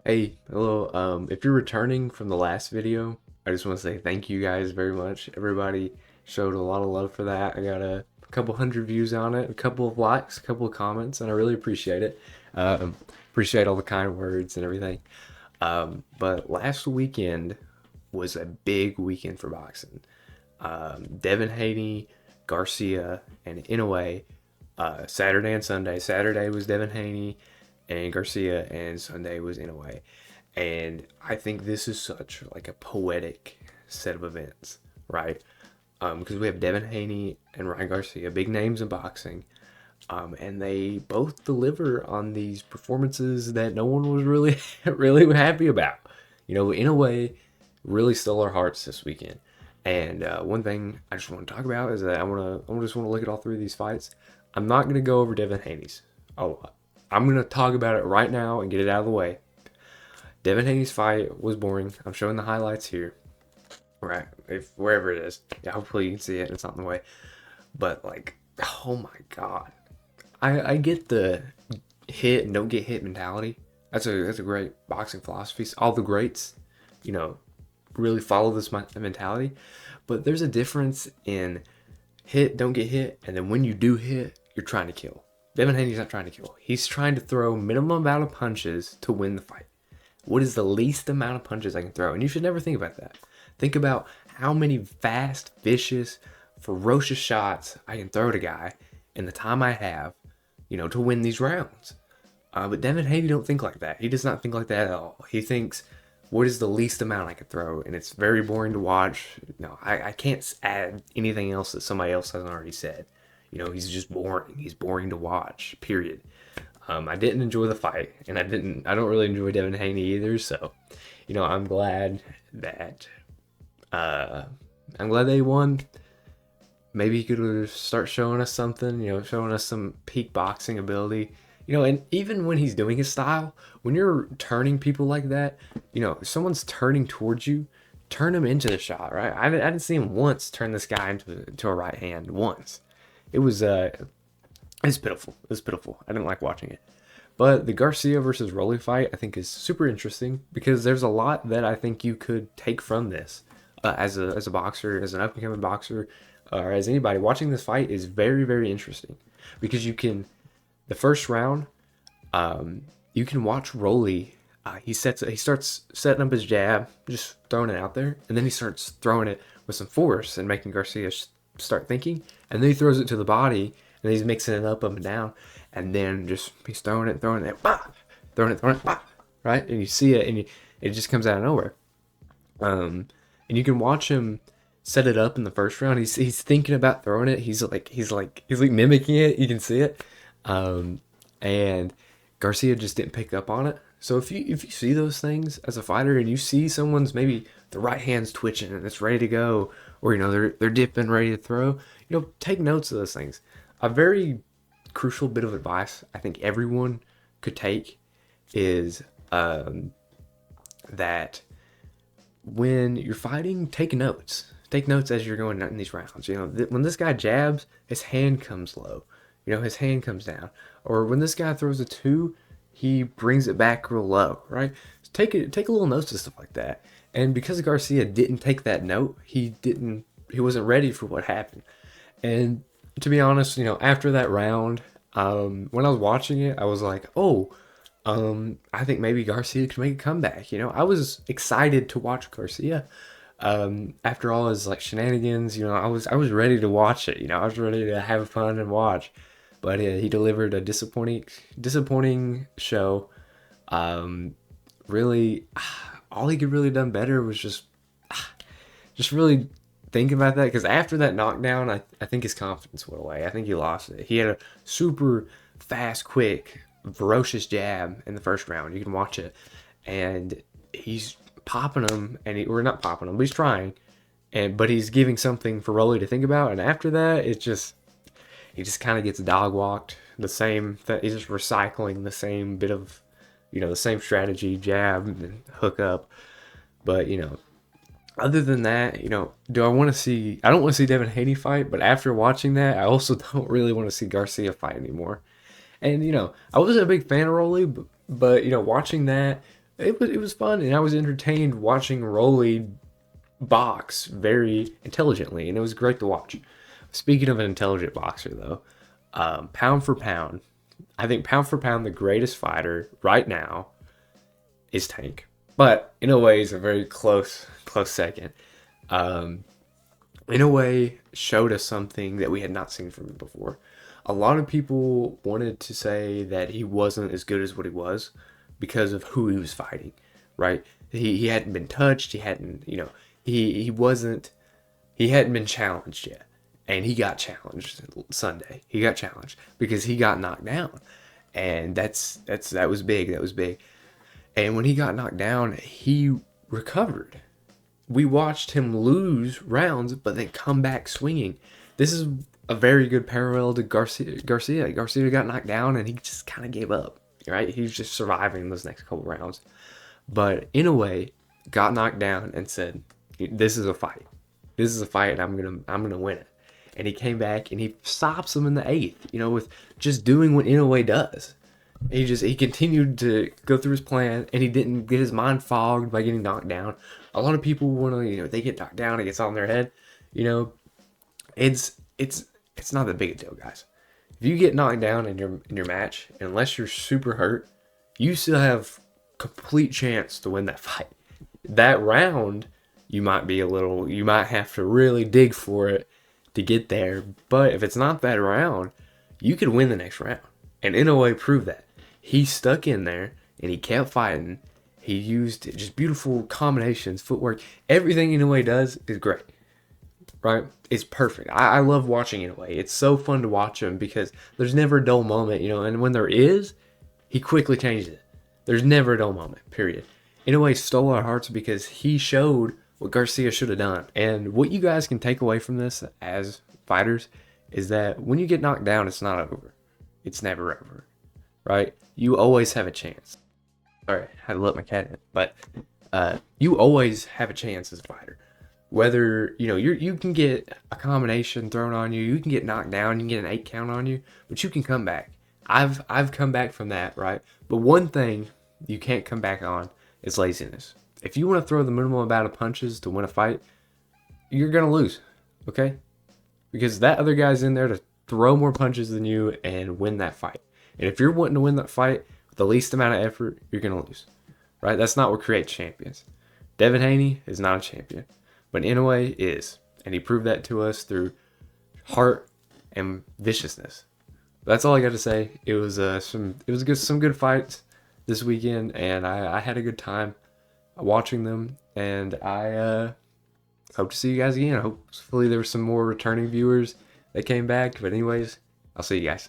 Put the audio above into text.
Hey, hello. If you're returning from the last video, I just want to say thank you guys very much. Everybody showed a lot of love for that. I got a couple hundred views on it, a couple of likes, a couple of comments, and I really appreciate it. Um, Appreciate all the kind words and everything. But last weekend was a big weekend for boxing. Devin Haney, Garcia, and Inoue, Saturday and Sunday. Saturday was Devin Haney and Garcia, and Sunday was Inoue. And I think this is such like a poetic set of events, right? Because we have Devin Haney and Ryan Garcia, big names in boxing, and they both deliver on these performances that no one was really really happy about. In a way, really stole our hearts this weekend. And one thing I just want to talk about is that I just want to look at all three of these fights. I'm not going to go over Devin Haney's a lot. I'm going to talk about it right now and get it out of the way. Devin Haney's fight was boring. I'm showing the highlights here. Right, if wherever it is, yeah, hopefully you can see it. It's not in the way, but like, oh my god, I get the hit and don't get hit mentality. That's a great boxing philosophy. All the greats, you know, really follow this mentality. But there's a difference in hit, don't get hit, and then when you do hit, you're trying to kill. Devin Haney's not trying to kill. He's trying to throw minimum amount of punches to win the fight. What is the least amount of punches I can throw? And you should never think about that. Think about how many fast, vicious, ferocious shots I can throw at a guy in the time I have, to win these rounds. But Devin Haney don't think like that. He does not think like that at all. He thinks, what is the least amount I could throw? And it's very boring to watch. No, I can't add anything else that somebody else hasn't already said. He's just boring. He's boring to watch, period. I didn't enjoy the fight, and I don't really enjoy Devin Haney either. So, I'm glad that uh, I'm glad they won. Maybe he could start showing us something, showing us some peak boxing ability. And even when he's doing his style, when you're turning people like that, if someone's turning towards you, turn him into the shot, right? I didn't see him once turn this guy into a right hand once. It was it's pitiful. It's pitiful. I didn't like watching it. But the Garcia versus Rolly fight, I think, is super interesting because there's a lot that I think you could take from this as a boxer, as an up and coming boxer, or as anybody watching this fight is very very interesting because the first round, you can watch Rolly. He starts setting up his jab, just throwing it out there, and then he starts throwing it with some force and making Garcia start thinking, and then he throws it to the body, and he's mixing it up and down, and then just he's throwing it, bah! Throwing it, bah! Right, and you see it, and it just comes out of nowhere. And you can watch him set it up in the first round. He's thinking about throwing it. He's like mimicking it. You can see it. And Garcia just didn't pick up on it. So if you see those things as a fighter and you see someone's maybe the right hand's twitching and it's ready to go, or they're dipping, ready to throw, take notes of those things. A very crucial bit of advice I think everyone could take is that when you're fighting, take notes. Take notes as you're going in these rounds. When this guy jabs, his hand comes low. His hand comes down. Or when this guy throws a two, he brings it back real low, right? So take a little notes of stuff like that. And because Garcia didn't take that note, he wasn't ready for what happened. And to be honest, after that round, when I was watching it, I was like, oh, I think maybe Garcia could make a comeback. I was excited to watch Garcia. After all his like shenanigans, I was ready to watch it. I was ready to have fun and watch. But he delivered a disappointing show. Really, all he could really done better was just really think about that. Because after that knockdown, I think his confidence went away. I think he lost it. He had a super fast, quick, ferocious jab in the first round. You can watch it, and he's popping them, we're not popping them, but he's trying, but he's giving something for Rolly to think about. And after that, he just kind of gets dog walked. The same that he's just recycling the same bit of, the same strategy, jab and hook up. But other than that, do I want to see? I don't want to see Devin Haney fight, but after watching that, I also don't really want to see Garcia fight anymore. And I wasn't a big fan of Rolly, but watching that, it was fun, and I was entertained watching Rolly box very intelligently, and it was great to watch. Speaking of an intelligent boxer, though, pound for pound, I think pound for pound the greatest fighter right now is Tank, but Inoue is a very close second. Um, Inoue showed us something that we had not seen from him before. A lot of people wanted to say that he wasn't as good as what he was because of who he was fighting, right? He hadn't been touched. He hadn't, he wasn't, he hadn't been challenged yet. And he got challenged Sunday. He got challenged because he got knocked down. And that was big. That was big. And when he got knocked down, he recovered. We watched him lose rounds, but then come back swinging. This is a very good parallel to Garcia. Garcia got knocked down, and he just kind of gave up. Right? He's just surviving those next couple rounds. But in a way, got knocked down and said, "This is a fight. This is a fight, and I'm gonna win it." And he came back and he stops him in the eighth. With just doing what Inoue does. He continued to go through his plan, and he didn't get his mind fogged by getting knocked down. A lot of people want to, they get knocked down, it gets on their head. It's not that big a deal, guys. If you get knocked down in your match, unless you're super hurt, you still have complete chance to win that fight. That round, you might have to really dig for it to get there. But if it's not that round, you could win the next round. And Inoue proved that. He stuck in there and he kept fighting. He used just beautiful combinations, footwork. Everything Inoue does is great, right? It's perfect. I love watching Inoue. It's so fun to watch him because there's never a dull moment, and when there is, he quickly changes it. There's never a dull moment, period. Inoue stole our hearts because he showed what Garcia should have done. And what you guys can take away from this as fighters is that when you get knocked down, it's not over. It's never over, right? You always have a chance. Sorry, I had to let my cat in. But you always have a chance as a fighter. Whether, you can get a combination thrown on you, you can get knocked down, you can get an 8 count on you, but you can come back. I've come back from that, right? But one thing you can't come back on is laziness. If you want to throw the minimum amount of punches to win a fight, you're going to lose, okay? Because that other guy's in there to throw more punches than you and win that fight. And if you're wanting to win that fight with the least amount of effort, you're going to lose, right? That's not what creates champions. Devin Haney is not a champion, but Inoue is. And he proved that to us through heart and viciousness. That's all I got to say. It was some good fights this weekend, and I had a good time watching them, and I hope to see you guys again. Hopefully there were some more returning viewers that came back, but anyways, I'll see you guys.